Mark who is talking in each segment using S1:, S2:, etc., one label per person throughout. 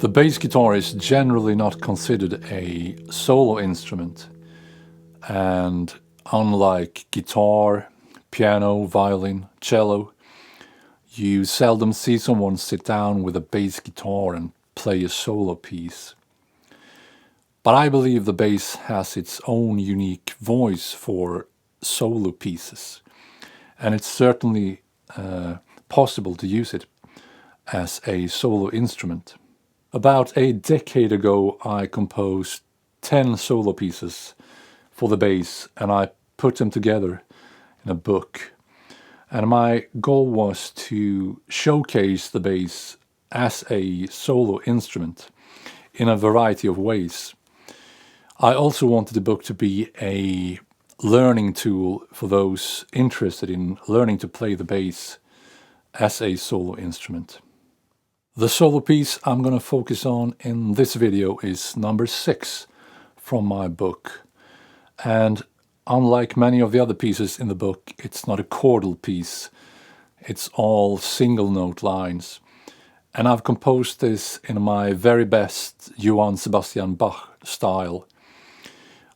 S1: The bass guitar is generally not considered a solo instrument, and unlike guitar, piano, violin, cello, you seldom see someone sit down with a bass guitar and play a solo piece. But I believe the bass has its own unique voice for solo pieces, and it's certainly possible to use it as a solo instrument. About a decade ago, I composed 10 solo pieces for the bass, and I put them together in a book. And my goal was to showcase the bass as a solo instrument in a variety of ways. I also wanted the book to be a learning tool for those interested in learning to play the bass as a solo instrument. The solo piece I'm going to focus on in this video is number 6 from my book. And unlike many of the other pieces in the book, it's not a chordal piece. It's all single note lines. And I've composed this in my very best Johann Sebastian Bach style.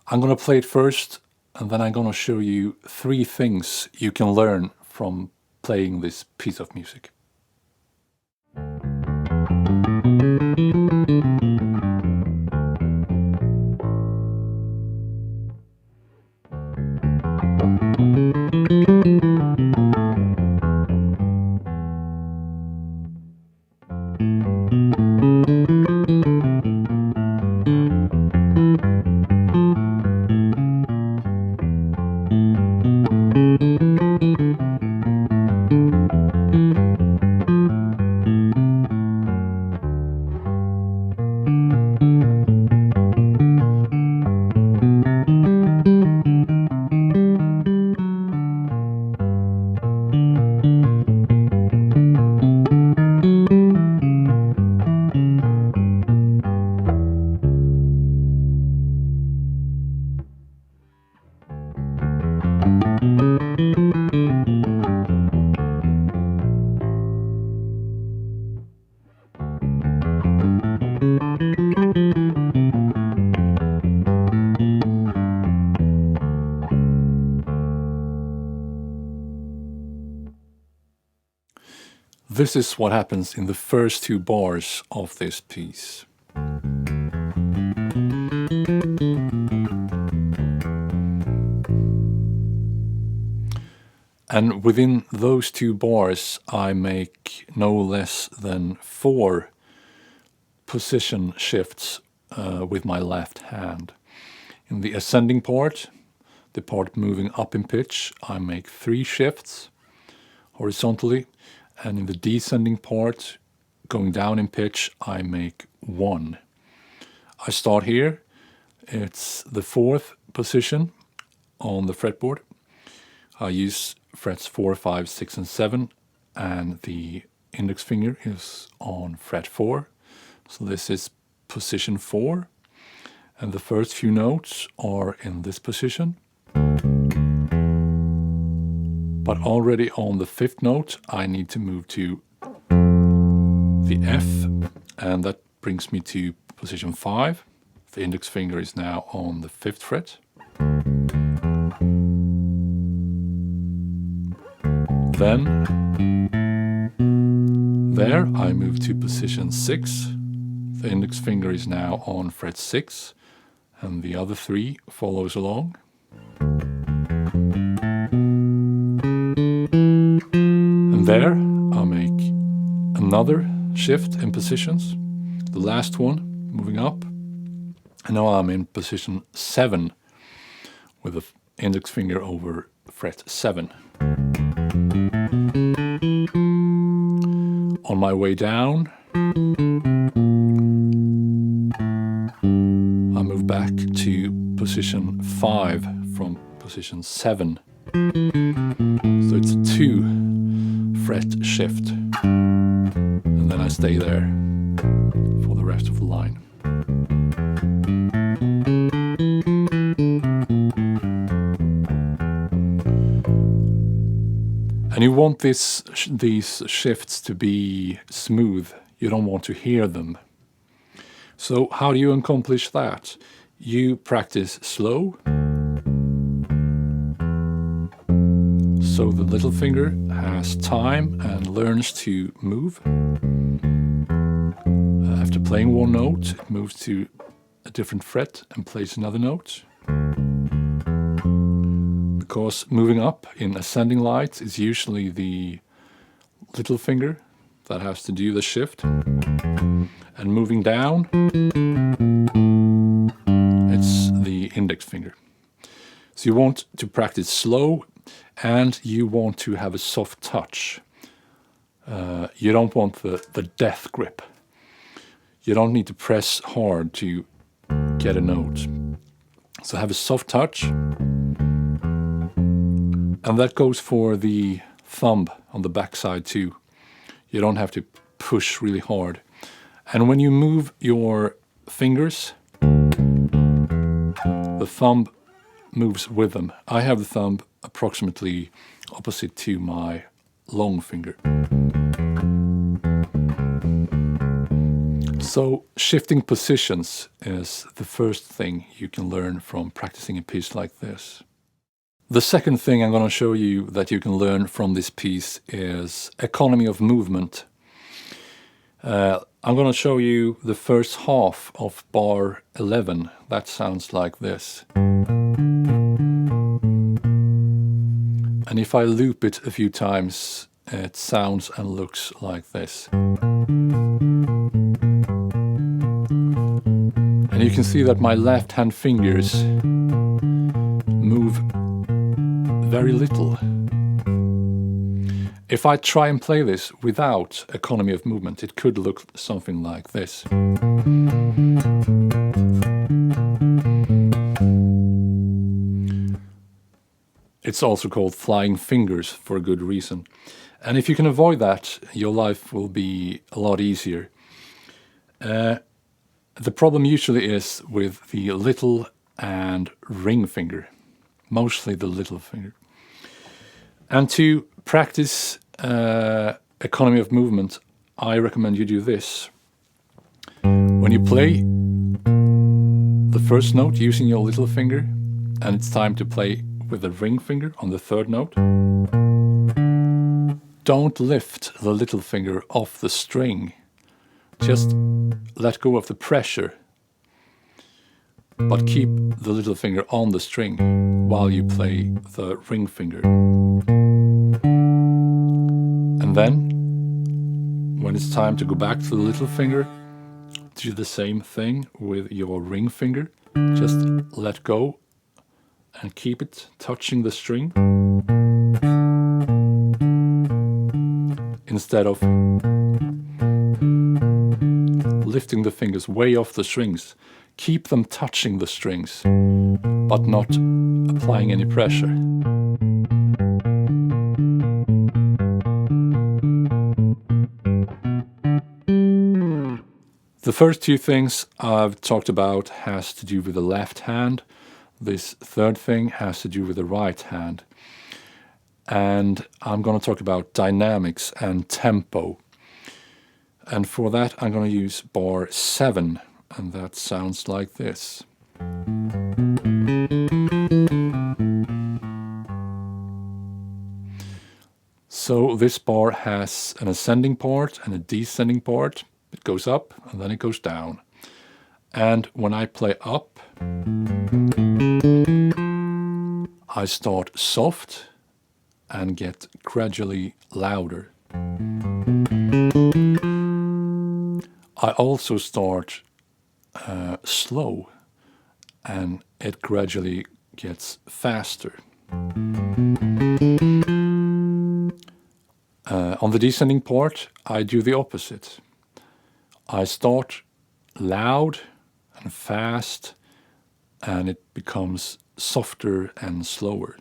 S1: I'm going to play it first, and then I'm going to show you 3 things you can learn from playing this piece of music. This is what happens in the first 2 bars of this piece. And within those 2 bars, I make no less than 4 position shifts with my left hand. In the ascending part, the part moving up in pitch, I make 3 shifts horizontally. And in the descending part, going down in pitch, I make 1. I start here. It's the 4th position on the fretboard. I use frets 4, 5, 6, and 7, and the index finger is on fret 4. So this is position 4, and the first few notes are in this position. But already on the 5th note, I need to move to the F, and that brings me to position 5. The index finger is now on the 5th fret. Then, there, I move to position 6. The index finger is now on fret 6, and the other 3 follows along. There, I make another shift in positions, the last one, moving up. And now I'm in position 7, with the index finger over fret 7. On my way down, I move back to position 5 from position 7. So it's a 2 fret shift, and then I stay there for the rest of the line. And you want these shifts to be smooth. You don't want to hear them. So how do you accomplish that? You practice slow, so the little finger has time and learns to move. After playing one note, it moves to a different fret and plays another note. Because moving up in ascending light is usually the little finger that has to do the shift. And moving down, it's the index finger. So you want to practice slow, and you want to have a soft touch. You don't want the death grip. You don't need to press hard to get a note. So have a soft touch. And that goes for the thumb on the back side too. You don't have to push really hard. And when you move your fingers, the thumb moves with them. I have the thumb approximately opposite to my long finger. So shifting positions is the first thing you can learn from practicing a piece like this. The second thing I'm going to show you that you can learn from this piece is economy of movement. I'm going to show you the first half of bar 11. That sounds like this. And if I loop it a few times, it sounds and looks like this. And you can see that my left hand fingers move very little. If I try and play this without economy of movement, it could look something like this. It's also called flying fingers for a good reason. And if you can avoid that, your life will be a lot easier. The problem usually is with the little and ring finger, mostly the little finger. And to practice economy of movement, I recommend you do this. When you play the first note using your little finger, and it's time to play with the ring finger on the third note, don't lift the little finger off the string. Just let go of the pressure, but keep the little finger on the string while you play the ring finger. And then, when it's time to go back to the little finger, do the same thing with your ring finger. Just let go and keep it touching the string instead of lifting the fingers way off the strings. Keep them touching the strings, but not applying any pressure. The first two things I've talked about has to do with the left hand. This third thing has to do with the right hand. And I'm going to talk about dynamics and tempo. And for that, I'm going to use bar 7, and that sounds like this. So this bar has an ascending part and a descending part. It goes up and then it goes down. And when I play up, I start soft and get gradually louder. I also start slow and it gradually gets faster. On the descending part, I do the opposite. I start loud and fast, and it becomes softer and slower.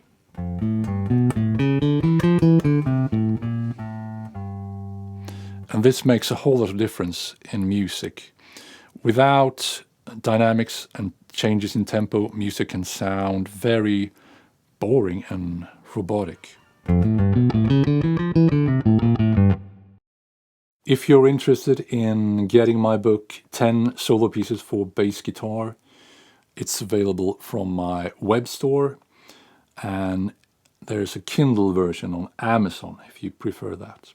S1: And this makes a whole lot of difference in music. Without dynamics and changes in tempo, music can sound very boring and robotic. If you're interested in getting my book 10 solo pieces for bass guitar, it's available from my web store, and there's a Kindle version on Amazon if you prefer that.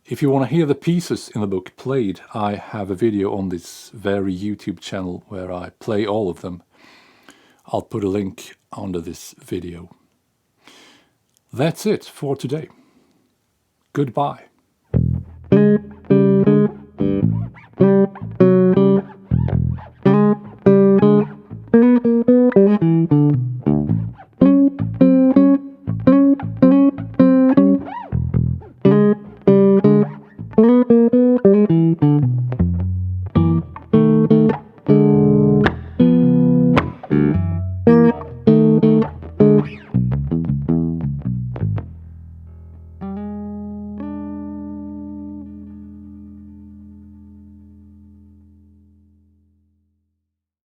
S1: If you want to hear the pieces in the book played, I have a video on this very YouTube channel where I play all of them. I'll put a link under this video. That's it for today. Goodbye.